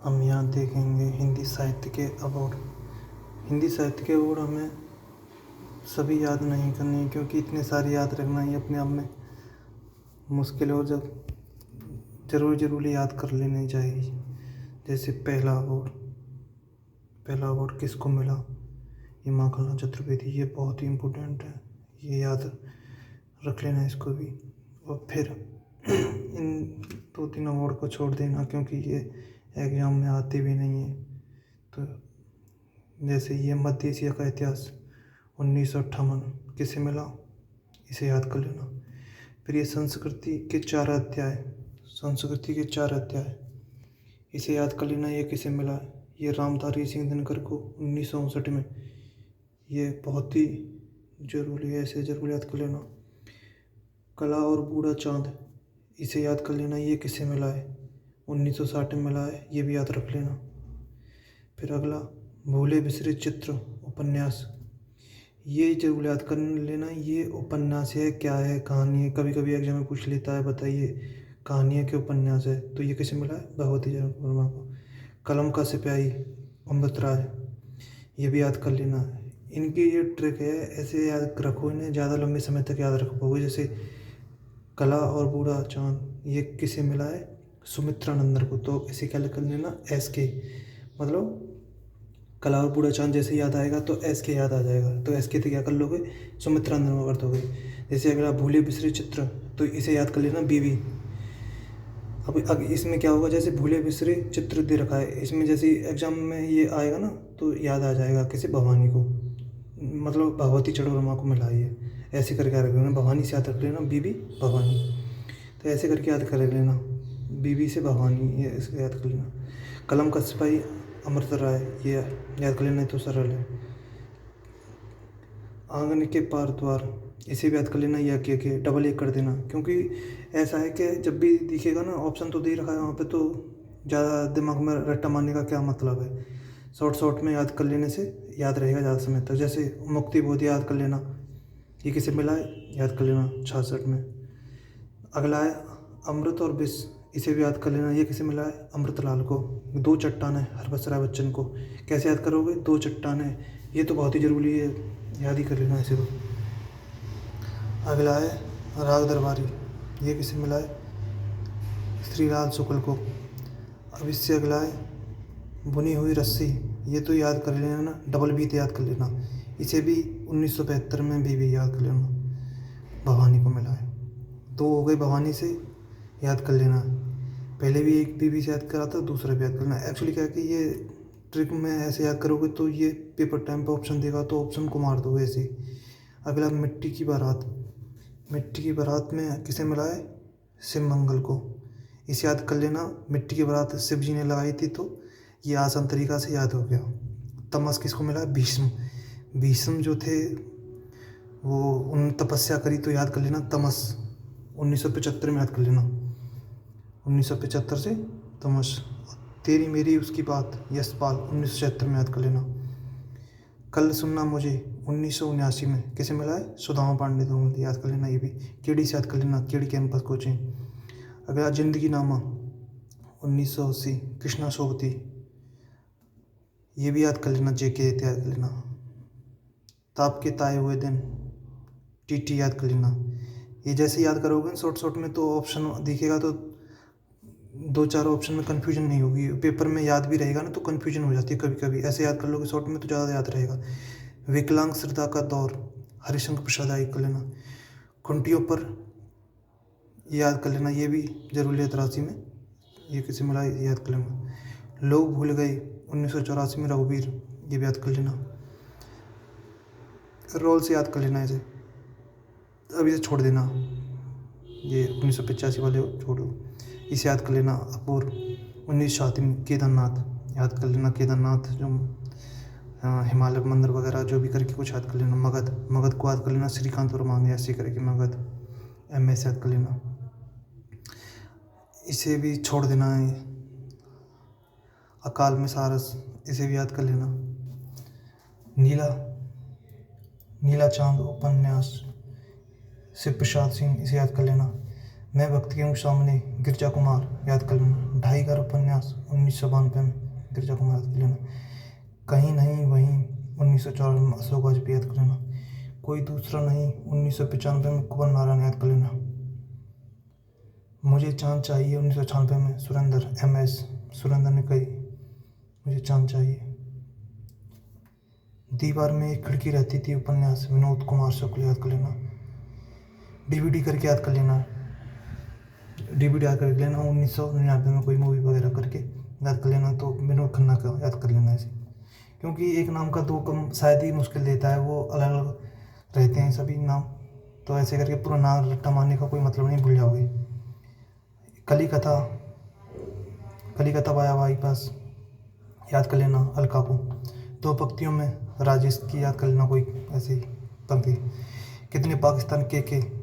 हम यहाँ देखेंगे हिंदी साहित्य के अवार्ड। हिंदी साहित्य के अवार्ड हमें सभी याद नहीं करनी, क्योंकि इतने सारे याद रखना ही अपने आप में मुश्किल है, और जब ज़रूरी याद कर लेनी चाहिए। जैसे पहला अवार्ड किसको मिला, ये माखनलाल चतुर्वेदी। ये बहुत ही इम्पोर्टेंट है, ये याद रख लेना इसको भी। और फिर इन 2-3 अवार्ड को छोड़ देना, क्योंकि ये एग्ज़ाम में आते भी नहीं है। तो जैसे ये मध्य एशिया का इतिहास 1958 किसे मिला, इसे याद कर लेना। फिर ये संस्कृति के 4 अध्याय, इसे याद कर लेना, ये किसे मिला। ये रामधारी सिंह दिनकर को 1959 में। ये बहुत ही ज़रूरी है, इसे ज़रूर याद कर लेना। कला और बूढ़ा चाँद, इसे याद कर लेना, ये किसे मिला है, 1960 में मिला है, ये भी याद रख लेना। फिर अगला भूले बिसरे चित्र उपन्यास, ये जरूर याद कर लेना। ये उपन्यास है, क्या है, कहानी है। कभी कभी एग्जाम में पूछ लेता है, बताइए कहानी है कि उपन्यास है, तो ये किसे मिला है, भगवती वर्मा को। कलम का सिपाही अमृत राय, ये भी याद कर लेना। इनकी ये ट्रिक है, ऐसे याद रखो, इन्हें ज़्यादा लंबे समय तक याद रख पाओगे। जैसे कला और बूढ़ा चाँद, ये किसे मिला है, सुमित्रा नंदन को। तो इसे क्या कर लेना, SK, मतलब कला और बूढ़ा चाँद जैसे याद आएगा तो SK याद आ जाएगा। तो SK तो क्या कर लोगे, सुमित्रा नंदन कर दोगे। जैसे अगला भूले बिसरे चित्र, तो इसे याद कर लेना, BB। अब इसमें क्या होगा, जैसे भूले बिसरे चित्र दे रखा है, इसमें जैसे एग्जाम में ये आएगा ना, तो याद आ जाएगा किसे, भवानी को, मतलब भगवती चटोरमा को मिला ये। ऐसे करके याद रख लेना, भवानी से याद रख लेना, BB भवानी। तो ऐसे करके याद कर लेना, BB से भवानी, ये इसको याद कर लेना। कलम का सिपाही अमृत राय, ये याद कर लेना, तो सरल है। आंगन के पार द्वार, इसे भी याद कर लेना, या के डबल एक कर देना, क्योंकि ऐसा है कि जब भी दिखेगा ना, ऑप्शन तो दे रखा है वहाँ पे, तो ज़्यादा दिमाग में रट्टा मारने का क्या मतलब है। शॉर्ट में याद कर लेने से याद रहेगा ज़्यादा समय तक। जैसे मुक्ति बोध, याद कर लेना, ये किसे मिला है, याद कर लेना, 66 में। अगला है अमृत और विष, इसे भी याद कर लेना, ये किसे मिला है, अमृतलाल को। 2 चट्टानें हरबंस राय बच्चन को, कैसे याद करोगे, 2 चट्टानें, ये तो बहुत ही ज़रूरी है, याद ही कर लेना इसे तो। अगला है राग दरबारी, ये किसे मिला है, श्रीलाल शुक्ल को। अब इससे अगला है बुनी हुई रस्सी, ये तो याद कर लेना ना, डबल B तो याद कर लेना, इसे भी 1972 में BB याद कर लेना, भवानी को मिला है। 2 हो गए भवानी से, याद कर लेना। पहले भी एक BB से याद करा था, दूसरा भी याद करना। एक्चुअली क्या है कि ये ट्रिक में ऐसे याद करोगे तो ये पेपर टाइम पे ऑप्शन देगा, तो ऑप्शन को मार दोगे ऐसे। अगला मिट्टी की बारात में किसे मिला है, शिव मंगल को। इसे याद कर लेना, मिट्टी की बारात शिव जी ने लगाई थी, तो ये आसान तरीका से याद हो गया। तमस किसको मिला है, भीष्म जो थे, वो उन तपस्या करी, तो याद कर लेना, तमस 1975 में याद कर लेना, 1975 से तमस। तेरी मेरी उसकी बात, यशपाल 1976 में याद कर लेना। कल सुनना मुझे 1979 में किसे मिला है, सुदामा पांडे को, याद कर लेना। ये भी केडी से याद कर लेना, केडी कैंपस कोचिंग। अगला जिंदगी नामा 1980, कृष्णा सोबती, ये भी याद कर लेना, JK याद कर लेना। ताप के ताए हुए दिन, TT याद कर लेना। ये जैसे याद करोगे शॉर्ट में, तो ऑप्शन दिखेगा, तो 2-4 ऑप्शन में कन्फ्यूजन नहीं होगी। पेपर में याद भी रहेगा ना, तो कन्फ्यूजन हो जाती है कभी कभी। ऐसे याद कर लोगे शॉर्ट में, तो ज़्यादा याद रहेगा। विकलांग श्रद्धा का दौर, हरिशंकर प्रसाद याद कर लेना। खुंटियों पर, याद कर लेना, ये भी जरूरी है 83 में, ये किसे मिला, याद कर लेना। लोग भूल गए 1984 में, रघुवीर, ये भी याद कर लेना। रोल से याद कर लेना इसे, अब इसे छोड़ देना, ये 1985 वाले छोड़ो, इसे याद कर लेना। अपूर्व 1986 में। केदारनाथ, याद कर लेना, केदारनाथ जो हिमालय मंदिर वगैरह जो भी करके कुछ याद कर लेना। मगध को याद कर लेना, श्रीकांत वर्मा ने ऐसे करके मगध, MS याद कर लेना, इसे भी छोड़ देना है। अकाल में सारस, इसे भी याद कर लेना। नीला चांद उपन्यास, शिव प्रसाद सिंह, इसे याद कर लेना। मैं भक्त के हूँ सामने गिरजा कुमार याद कर लेना। ढाई घर उपन्यास 1992 में गिरजा कुमार याद कर लेना। कहीं नहीं वहीं 1994 में अशोक वाजपेयी याद कर लेना। कोई दूसरा नहीं 1995 में कुंवर नारायण याद कर लेना। मुझे चांद चाहिए 1996 में सुरेंद्र MS सुरेंद्र ने कही मुझे चांद चाहिए। दीवार में एक खिड़की रहती थी उपन्यास विनोद कुमार शुक्ल याद कर लेना। DVD करके याद कर लेना। DVD याद कर लेना 1999 में कोई मूवी वगैरह करके याद कर लेना। तो विनोद खन्ना का याद कर लेना ऐसे, क्योंकि एक नाम का दो कम शायद ही मुश्किल देता है, वो अलग अलग रहते हैं सभी नाम। तो ऐसे करके पूरा नाम रट्टा मारने का कोई मतलब नहीं, भूल जाओगे। कली कथा वाया भाई पास याद कर लेना अलका को। दो पंक्तियों में राजेश की याद कर लेना कोई ऐसी पंक्ति। कितने पाकिस्तान के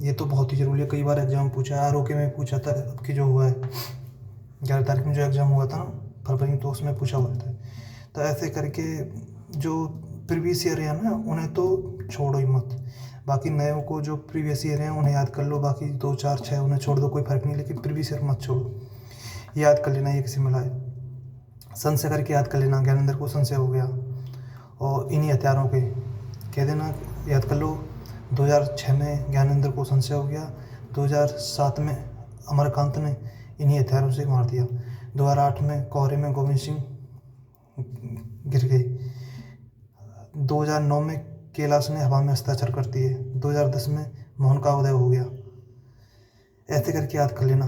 ये तो बहुत ही जरूरी है, कई बार एग्जाम पूछा है। ROK में पूछा था, अब की जो हुआ है 11 तारीख में जो एग्ज़ाम हुआ था ना फरवरी में, तो उसमें पूछा हुआ था। तो ऐसे करके जो प्रीवियस ईयर है ना उन्हें तो छोड़ो ही मत, बाकी नए को जो प्रीवियस ईयर हैं उन्हें याद कर लो। बाकी 2 4 6 उन्हें छोड़ दो, कोई फ़र्क नहीं, लेकिन प्रीवियस ईयर मत छोड़ो, याद कर लेना। ये किसी मिलाए संशय करके याद कर लेना। ज्ञानेंद्र को संशय हो गया, और इन्हीं हथियारों के कह देना याद कर लो। 2006 में ज्ञानेंद्र को संशय हो गया। 2007 में अमरकांत ने इन्हीं हथियारों से मार दिया। 2008 में कोहरे में गोविंद सिंह गिर गए। 2009 में कैलाश ने हवा में हस्ताक्षर कर दिए। 2010 में मोहन का उदय हो गया। ऐसे करके याद कर लेना।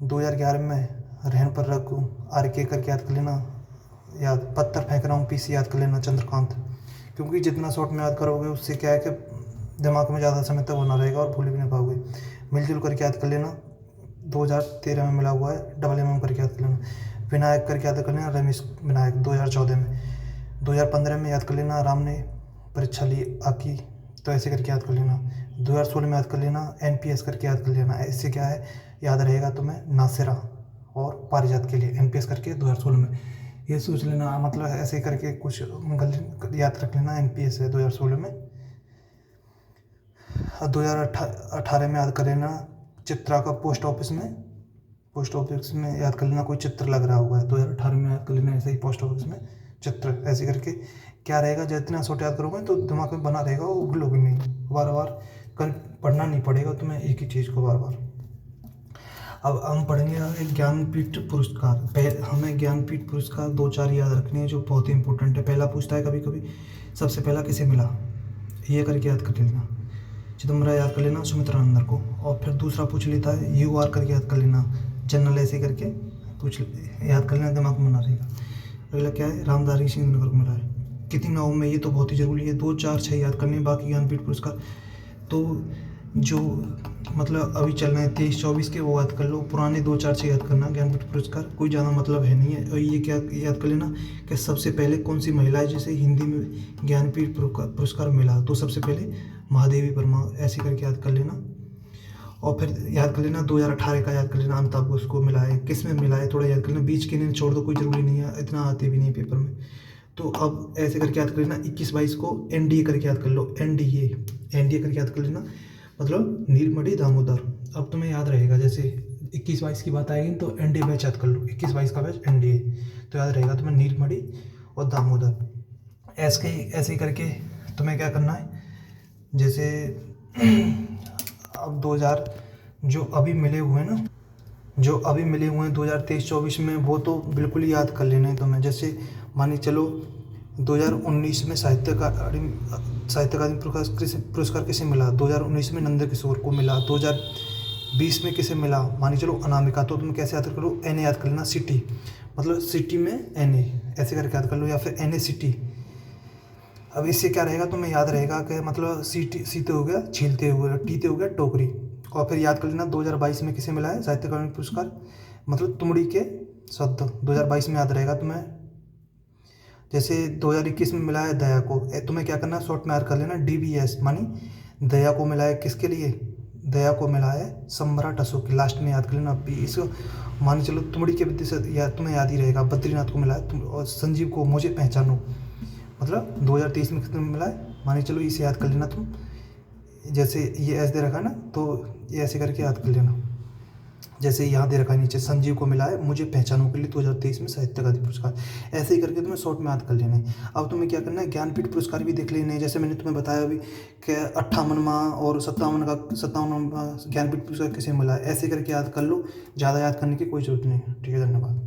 2011 में रहन पर रघु RK करके याद कर लेना। याद पत्थर फेंक रहा हूँ PC याद कर लेना चंद्रकांत, क्योंकि जितना शॉर्ट में याद करोगे उससे क्या है कि दिमाग में ज़्यादा समय तक बना रहेगा और भूल भी नहीं पाओगे। मिलजुल करके याद कर लेना। 2013 में मिला हुआ है। MM करके याद कर लेना। विनायक करके याद कर लेना रमेश विनायक 2014 में। 2015 में याद कर लेना राम ने परीक्षा ली आकी, तो ऐसे करके याद कर लेना। 2016 में याद कर लेना NPS करके याद कर लेना। इससे क्या है याद रहेगा तुम्हें नासिरा और पारिजात के लिए NPS करके 2016 में ये सोच लेना, मतलब ऐसे करके कुछ याद रख लेना NPS है 2016 में। 2018 में याद कर लेना चित्रा का पोस्ट ऑफिस में याद कर लेना कोई चित्र लग रहा हुआ है। 2018 में याद कर लेना ऐसे ही पोस्ट ऑफिस में चित्र। ऐसे करके क्या रहेगा, जितना शॉर्ट याद करोगे तो दिमाग में बना रहेगा, वो भूलोगे नहीं। बार बार पढ़ना नहीं पड़ेगा तुम्हें एक ही चीज़ को बार बार। अब हम पढ़ेंगे ज्ञानपीठ पुरस्कार। हमें ज्ञानपीठ पुरस्कार 2 4 याद रखने हैं जो बहुत ही इंपॉर्टेंट है। पहला पूछता है कभी कभी सबसे पहला किसे मिला, ये करके याद कर लेना। चिदम्बरा याद कर लेना सुमित्रानंदन को। और फिर दूसरा पूछ लेता है UR करके याद कर लेना जनरल, ऐसे करके पूछ याद कर लेना, दिमाग में बना रहेगा। अगला क्या है रामधारी सिंह दिनकर को मिला है कितनी नाव में, ये तो बहुत ही ज़रूरी है। 2 4 6 याद करने। बाकी ज्ञानपीठ पुरस्कार तो जो मतलब अभी चल रहे हैं 23-24 के वो याद कर लो, पुराने 2 4 6 याद करना। ज्ञानपीठ पुरस्कार कोई ज़्यादा मतलब है नहीं है। और ये क्या याद कर लेना कि सबसे पहले कौन सी महिला है जिसे हिंदी में ज्ञानपीठ पुरस्कार मिला, तो सबसे पहले महादेवी वर्मा, ऐसे करके याद कर लेना। और फिर याद कर लेना 2018 का याद कर लेना अमिताभ घोष को मिला है, किस में मिला है थोड़ा याद कर लेना। बीच के नहीं छोड़ दो, कोई ज़रूरी नहीं है, इतना आते भी नहीं पेपर में। तो अब ऐसे करके याद कर लेना। 21-22 को NDA करके याद कर लो। NDA करके याद कर लेना, मतलब नीलमणि दामोदर। अब तुम्हें याद रहेगा, जैसे 21-22 की बात आएगी तो NDA बैच याद कर लो। 21-22 का बैच NDA, तो याद रहेगा तुम्हें नीलमणि और दामोदर। ऐसे ही करके तुम्हें क्या करना है, जैसे अब 2000 जो अभी मिले हुए हैं 2023-24 में, वो तो बिल्कुल ही याद कर लेने हैं तुम्हें। जैसे मानिए चलो 2019 में साहित्य अकादमी पुरस्कार किसे मिला, 2019 में नंद किशोर को मिला। 2020 में किसे मिला, मानिए चलो अनामिका। तो तुम कैसे याद करो, NA याद कर लेना सिटी, मतलब सिटी में NA ऐसे करके याद कर लो, या फिर NA सिटी। अब इससे क्या रहेगा तुम्हें याद रहेगा कि मतलब सीते हो गया छीलते हुए, टीते हो गया टोकरी। और फिर याद कर लेना 2022 में किसे मिला है साहित्य अकादमी पुरस्कार, मतलब तुमड़ी के शब्द 2022 में याद रहेगा तुम्हें। जैसे 2021 में मिला है दया को, तुम्हें क्या करना है शॉर्ट में याद कर लेना DBS, मानी दया को मिला है किसके लिए, दया को मिला है सम्राट अशोक की, लास्ट में याद कर लेना P। इसको मान चलो तुमड़ी के विद्या से या तुम्हें याद ही रहेगा। बद्रीनाथ को मिला है और संजीव को मुझे पहचानो, मतलब 2023 में कितने मिला है, मानी चलो इसे याद कर लेना तुम। जैसे ये ऐसे दे रखा है ना, तो ये ऐसे करके याद कर लेना। जैसे यहाँ दे रखा है नीचे, संजीव को मिला है मुझे पहचानों के लिए 2023 में साहित्य अकादमी पुरस्कार। ऐसे ही करके तुम्हें शॉर्ट में याद कर लेना है। अब तुम्हें क्या करना है, ज्ञानपीठ पुरस्कार भी देख लेने हैं। जैसे मैंने तुम्हें बताया अभी कि 58वां और 57वां ज्ञानपीठ पुरस्कार किसे मिला है, ऐसे करके याद कर लो। ज़्यादा याद करने की कोई ज़रूरत नहीं है। ठीक है, धन्यवाद।